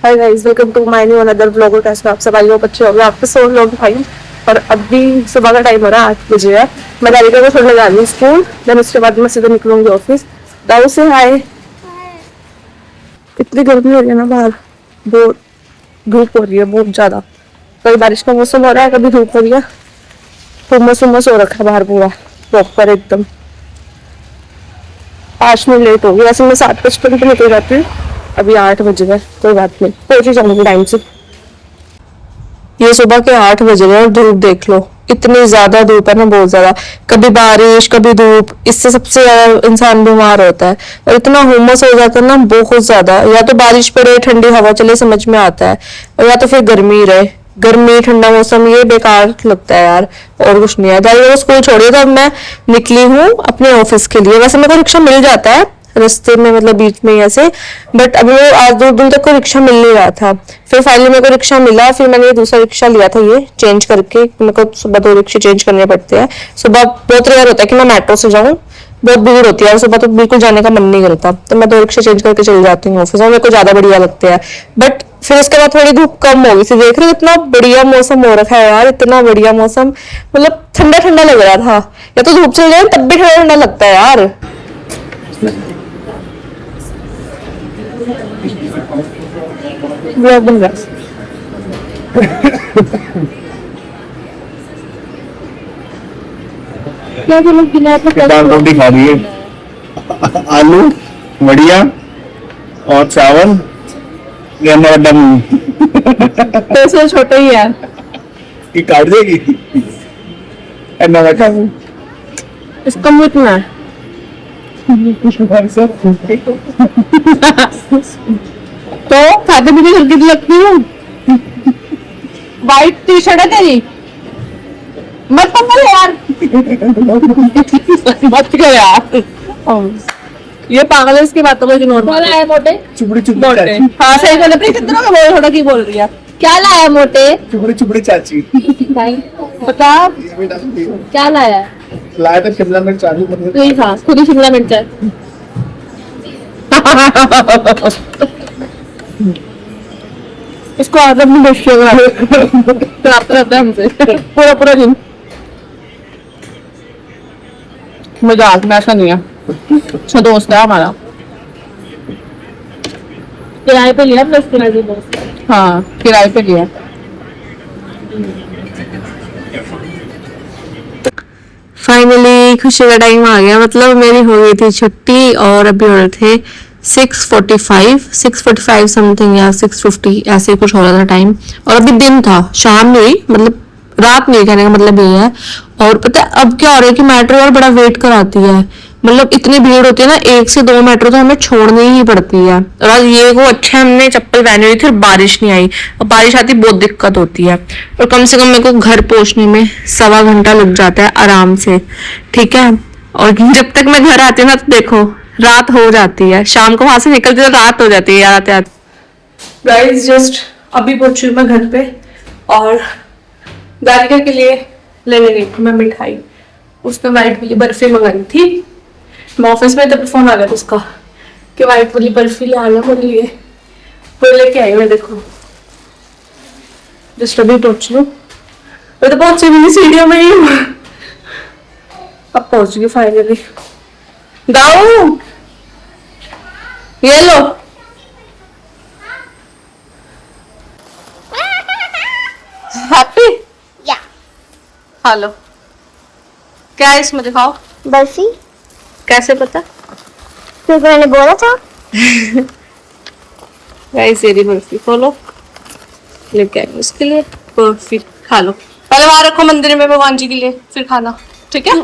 Hi guys, welcome to my new another vlog. कैसे आप सब? आई होप अच्छे होंगे। आपके सो लोग भाई। और अभी सुबह का टाइम हो रहा है 8 बजे है। मैं गारिका को छोड़ने जा रही हूँ स्कूल, देन उसके बाद मैं सीधे निकलूंगी ऑफिस। दाऊ से हाय। इतनी गर्मी हो रही है ना बाहर, बहुत धूप हो रही है बहुत ज्यादा। कभी बारिश का मौसम हो रहा है, कभी धूप हो रही है। हुमस हुमस हो रखा है बाहर पूरा प्रॉपर एकदम। 5 मिनट लेट हो गई, वैसे मैं 7:55 पे निकल जाती हूँ। अभी 8 बज गए, कोई बात नहीं, पहुंच ही जाऊंगी टाइम से। ये सुबह के 8 बज रहे और धूप देख लो, इतनी ज्यादा धूप है ना, बहुत ज्यादा। कभी बारिश कभी धूप, इससे सबसे ज्यादा इंसान बीमार होता है। और इतना हुमस हो जाता है ना बहुत ज्यादा। या तो बारिश पड़े, ठंडी हवा चले, समझ में आता है, और या तो फिर गर्मी रहे। गर्मी ठंडा मौसम ये बेकार लगता है यार। और कुछ नहीं है। दादी को स्कूल छोड़िए तो अब मैं निकली हूँ अपने ऑफिस के लिए। वैसे मेरे को रिक्शा मिल जाता है रास्ते में, मतलब बीच में ऐसे, बट अभी वो आज 2 दिन तक कोई रिक्शा मिल नहीं रहा था। फिर फाइनली मेरे को रिक्शा मिला, फिर मैंने ये दूसरा रिक्शा लिया था, ये चेंज करके। मेरे को सुबह 2 रिक्शे चेंज करने पड़ते हैं। सुबह बहुत रेयर होता है कि मैं मेट्रो से जाऊँ, बहुत भीड़ होती है और सुबह तो बिल्कुल जाने का मन नहीं करता, तो मैं 2 रिक्शे चेंज करके चली जाती हूँ ऑफिस, और मेरे को ज्यादा बढ़िया लगते हैं। बट फिर उसके बाद थोड़ी धूप कम हो गई थी। देख रहे हो इतना बढ़िया मौसम हो रखा है यार, इतना बढ़िया मौसम, मतलब ठंडा ठंडा लग रहा था। या तो धूप चल जाए तब भी ठंडा ठंडा लगता है यार। ब्लॉग बन रहा क्या दाल रोटी खा रही है, आलू बढ़िया और चावल। ये हमारा डम पैसे छोटे ही है, ये काट देगी। ऐना बैठा हूँ इसका मुंह इतना है। तो खाते पीते करके तो लगती हूँ। वाइट टी शर्ट है तेरी, मत पकड़ यार। मत कर यार, ये पागल है, इसकी बातों को इग्नोर। क्या लाया मोटे? चुपड़ी चुपड़ी मोटे, हाँ सही बोल रही। कितना का बोल, थोड़ा की बोल रही है। क्या लाया मोटे? चुपड़ी चुपड़ी चाची बता क्या लाया? लाया था शिमला मिर्च आलू तू ही खा, खुद ही शिमला मिर्च है। इसको आदत नहीं रहता है हमसे पूरा पूरा दिन। मजाक में ऐसा नहीं है, अच्छा दोस्त है हमारा। किराए पे लिया, प्लस किराए पे दोस्त। हाँ किराए पे लिया। फाइनली खुशी का टाइम आ गया, मतलब मेरी हो गई थी छुट्टी और अभी हो रहे थे 6:45 समथिंग या 6:50 ऐसे कुछ हो रहा था टाइम। और अभी दिन था, शाम नहीं, मतलब रात नहीं, कहने का मतलब ये है। और पता है अब क्या हो रहा है कि मेट्रो और बड़ा वेट कराती है, मतलब इतनी भीड़ होती है ना, 1 से 2 मेट्रो तो हमें छोड़नी ही पड़ती है। और आज ये वो अच्छा हमने चप्पल पहनी हुई थी और बारिश नहीं आई, और बारिश आती बहुत दिक्कत होती है। और कम से कम मेरे को घर पहुंचने में 1.25 घंटा लग जाता है आराम से, ठीक है। और जब तक मैं घर आती हूँ ना तो देखो रात हो जाती है, शाम को वहां से निकलती तो रात हो जाती है यार आते आते। गाइस जस्ट अभी पहुंची हूँ मैं घर पे, और गारिका के लिए लेने गई थी मैं मिठाई। उसने व्हाइट वाली बर्फी मंगाई थी। मैं ऑफिस में तब फोन आ गया था उसका कि व्हाइट वाली बर्फी ले आना मेरे लिए। वो लेके आई मैं, देखो जस्ट अभी पहुंची हूँ। मैं तो पहुंची भी नहीं, सीढ़ियों में ही हूँ। अब पहुंच गई फाइनली। दाऊ ये लो। हैप्पी या हेलो, क्या है इसमें दिखाओ। बर्फी, कैसे पता? क्योंकि मैंने बोला था। गाइस ये बर्फी खोलो, लेके आई उसके लिए बर्फी, खा लो। पहले वहां रखो मंदिर में भगवान जी के लिए, फिर खाना, ठीक है।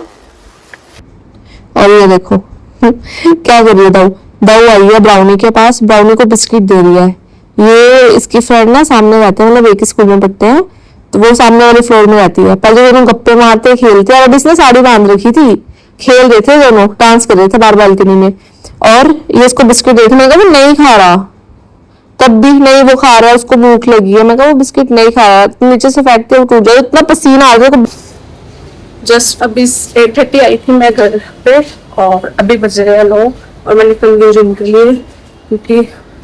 और ये देखो क्या कर रही है दाऊ। दाऊ आई है ब्राउनी के पास, ब्राउनी को बिस्किट दे रही है। ये इसकी फ्रेंड ना सामने रहते हैं, मतलब एक ही स्कूल में पढ़ते हैं, तो वो सामने वाले फ्लोर में रहती है। पहले दोनों गप्पे मारते खेलते, और अभी इसने साड़ी बांध रखी थी, खेल रहे थे दोनों, डांस कर रहे थे बाहर बालकनी में। और ये इसको बिस्किट दे रही थी, मैं कहा वो नहीं खा रहा, तब भी नहीं वो खा रहा है, उसको भूख लगी है। मैं कहा वो बिस्किट नहीं खा रहा, नीचे से फेंकते वो टूट जाए, इतना पसीना आ गया। जस्ट अभी 8:30 आई थी मैं घर पे, और अभी बज रहे हैं 9, और मैं निकल गई जिम के लिए, क्योंकि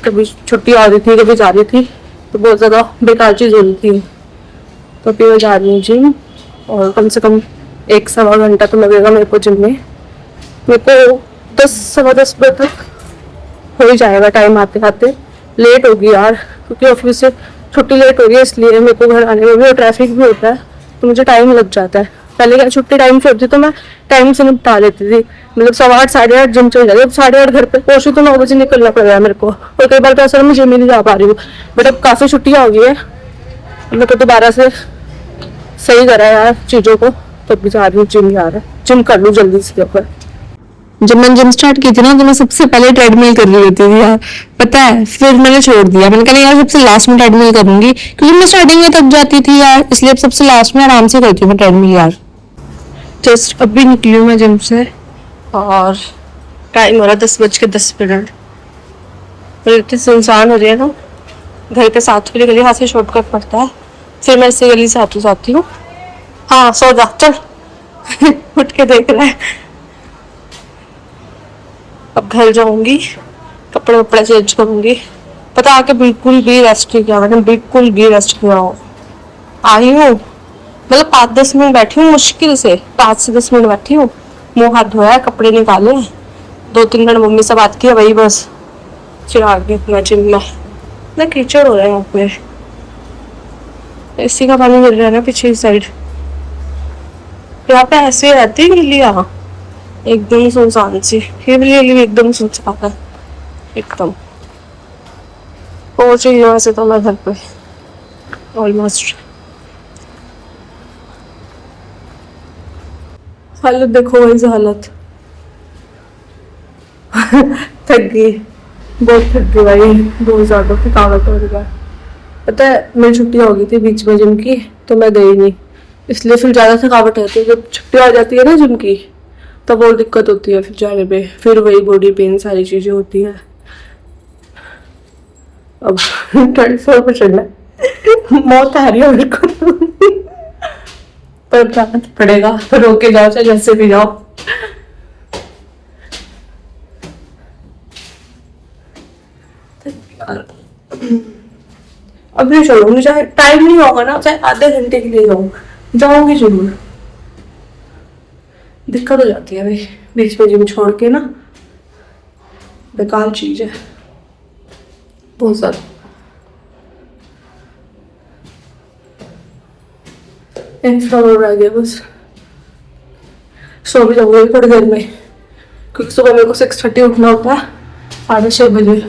कभी छुट्टी आ रही थी, कभी जा रही थी, तो बहुत ज़्यादा बेकार चीज़ हो रही थी। तो अभी मैं जा रही हूँ जिम, और कम से कम 1-1.25 घंटा तो लगेगा मेरे को जिम में। मेरे को 10-10:15 बजे तक हो ही जाएगा टाइम आते आते। लेट होगी यार, क्योंकि ऑफिस से छुट्टी लेट हो गई, इसलिए मेरे को घर आने में भी और ट्रैफिक भी होता है, तो मुझे टाइम लग जाता है। पहले क्या छुट्टी टाइम से होती तो मैं टाइम से निपटा लेती थी, मतलब 8:15 8:30 जिम चल जाती। अब 8:30 घर पे पहुंची तो 9 बजे निकलना पड़ रहा है मेरे को, और कई बार तो ऐसा मैं जिम ही नहीं जा पा रही हूँ। बट अब काफ़ी छुट्टियाँ हो गई है, मेरे को दोबारा से सही करा है यार चीज़ों को, तब भी जा रही हूँ जिम यार, जिम कर लूँ जल्दी से। ऊपर जब मैंने जिम स्टार्ट की थी ना, तो मैं सबसे पहले ट्रेडमिल कर रही होती थी यार, पता है। फिर मैंने छोड़ दिया, मैंने कहा यार सबसे लास्ट में ट्रेडमिल करूंगी, क्योंकि मैं स्टार्टिंग में थक जाती थी यार, इसलिए अब सबसे लास्ट में आराम से करती हूँ मैं ट्रेडमिल यार। जस्ट अभी निकली हूँ मैं जिम से, और टाइम हो रहा 10:10। और इतनी सुनसान हो रही है ना, घर के साथ वाली गली, हाथ से शॉर्टकट पड़ता है, फिर मैं इसी गली से आती हूँ। हाँ सो जा चल उठ के देख रहा है। अब घर जाऊंगी, कपड़े वपड़े चेंज करूंगी। पता आके बिल्कुल भी रेस्ट नहीं किया मैंने, बिल्कुल भी रेस्ट किया हो। आई हूँ, मतलब 5-10 मिनट बैठी हूँ, मुश्किल से 5 से 10 मिनट बैठी हूँ। मुंह हाथ धोया, कपड़े निकाले, 2-3 मिनट मम्मी से बात की, वही बस फिर आ गई अपना जिम में। ना कीचड़ हो रहा है यहाँ पे, एसी का पानी गिर रहा है ना पीछे साइड। यहाँ पे ऐसे रहती है गलियाँ एकदम सुनसान सी, ये भी एकदम सुनसान है एकदम। पहुंच रही हूँ वैसे तो मैं घर पे ऑलमोस्ट। हालत देखो वैसे हालत थक गई, बहुत थक गई भाई, बहुत ज्यादा थकावट हो रही है। पता है मेरी छुट्टी हो गई थी बीच में जिम की, तो मैं गई नहीं, इसलिए फिर ज्यादा थकावट रहती है। जब छुट्टी आ जाती है ना जिम की, तब और दिक्कत होती है फिर जाने पे, फिर वही बॉडी पेन सारी चीजें होती हैं। अब 24 पे चलना मौत आ रही है मेरे को पर अब जाना तो पड़ेगा, तो रोक के जाओ चाहे जैसे भी जाओ। अब नहीं चलूंगी, चाहे टाइम नहीं होगा ना, चाहे आधे घंटे के लिए जाऊंगी जरूर। दिक्कत हो जाती है भाई बीच में जिम छोड़ के ना, बेकार चीज है बहुत ज्यादा। एक फ्लावर रह गया बस, सो भी जाऊंगी थोड़ी देर में, क्योंकि सुबह मेरे को 6:30 उठना होता है, 6:30 बजे,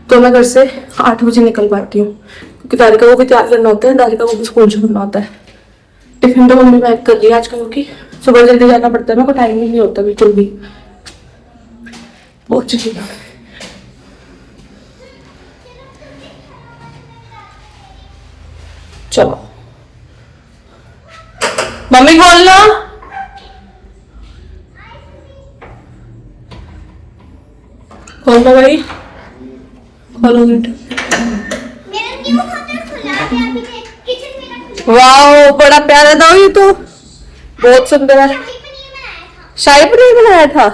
तो मैं घर से 8 बजे निकल पाती हूँ, क्योंकि दारिका को भी तैयार करना होता है, दारिका को भी स्कूल छोड़ना होता है। टिफिन तो मम्मी पैक कर रही है आजकल, क्योंकि सुबह जल्दी जाना पड़ता है, मेरे को टाइम ही नहीं होता बिल्कुल भी। बहुत चुकी चलो मम्मी खोल लो, खोल लो भाई, खोलो बेटा। वाओ बड़ा प्यारा था ये तो, बहुत सुंदर है। शाही पनीर बनाया था,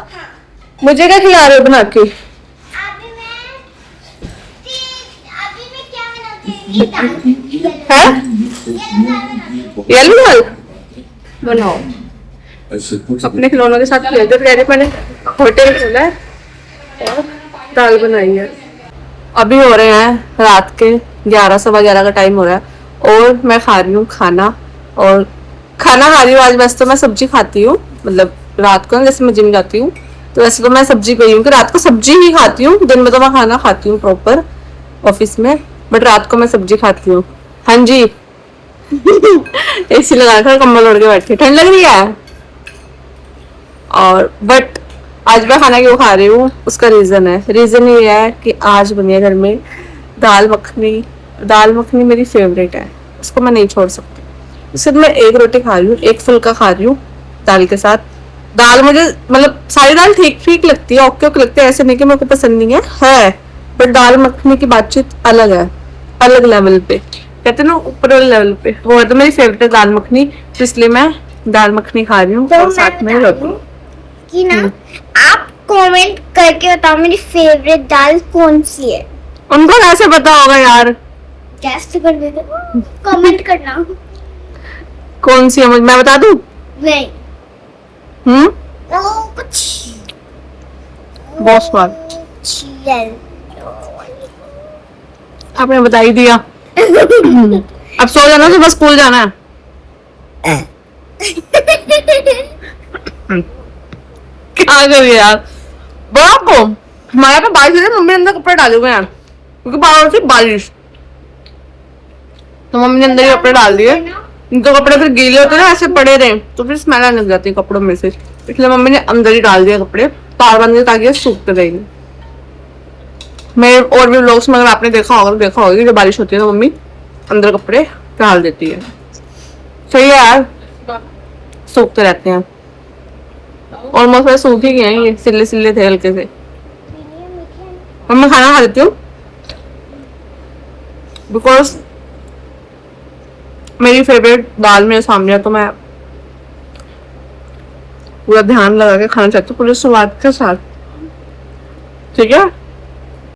मुझे क्या खिला रहे हो बना के? येलो दाल बनाओ, अपने खिलौनों के साथ खेलते थे। मैंने होटल खोला है और दाल बनाई है। अभी हो रहे हैं रात के 11-11:15 का टाइम हो रहा है, और मैं खा रही हूँ खाना, और खाना खा रही हूँ आज। वैसे तो मैं सब्जी खाती हूँ, मतलब रात को जैसे मैं जिम जाती हूँ तो वैसे तो मैं सब्जी गई हूँ कि रात को सब्जी ही खाती हूँ, दिन में तो मैं खाना खाती हूँ प्रॉपर ऑफिस में, बट रात को मैं सब्जी खाती हूँ। हाँ जी एसी लगा कर कम्बल ओढ़ के बैठी, ठंड लग रही है। और बट आज मैं खाना क्यों खा रही हूँ उसका रीजन ये है कि आज बनी है घर में दाल मखनी। दाल मखनी मेरी फेवरेट है, उसको मैं नहीं छोड़ सकती। सिर्फ मैं एक रोटी खा रही हूँ, एक फुल्का खा रही हूँ दाल के साथ। दाल मुझे मतलब सारी दाल ठीक ठीक लगती है, ओके ओके लगती है, ऐसे नहीं कि मेरे को पसंद नहीं है बट दाल मखनी की बातचीत अलग है, अलग लेवल पे, कहते हैं ना ऊपर वाले लेवल पे। वो है तो मेरी फेवरेट है दाल मखनी, तो इसलिए मैं दाल मखनी खा रही हूँ और साथ में रोटी। कि ना आप कमेंट करके बताओ मेरी फेवरेट दाल कौन सी है। उनको कैसे पता होगा यार गैस तो कर देते कमेंट करना कौन सी है, मैं बता दूं? नहीं हम्म, कुछ बहुत स्मार्ट, चल आपने बता ही दिया। अब सो जाना, सुबह स्कूल जाना है। क्या करिए यार, बड़ा को हमारे यहाँ पे बारिश है, मम्मी ने अंदर कपड़े डाले हुए हैं यार, क्योंकि बाहर से बारिश, तो मम्मी ने अंदर ही कपड़े डाल दिए। तो कपड़े फिर गीले होते ना ऐसे पड़े रहे तो फिर स्मेल आने लग जाती है कपड़ों में से, इसलिए मम्मी ने अंदर ही डाल दिया कपड़े तार बंद ताकि ये सूखते रहेंगे। मेरे और भी व्लॉग्स में अगर आपने देखा होगा कि जब बारिश होती है तो मम्मी अंदर कपड़े डाल देती है। सही है यार, सूखते रहते हैं। ऑलमोस्ट मैं सूख ही गए हैं, ये सिले सिले थे हल्के से। मैं खाना खा लेती हूँ बिकॉज मेरी फेवरेट दाल मेरे सामने है, तो मैं पूरा ध्यान लगा के खाना चाहती हूँ पूरे स्वाद के साथ। ठीक है।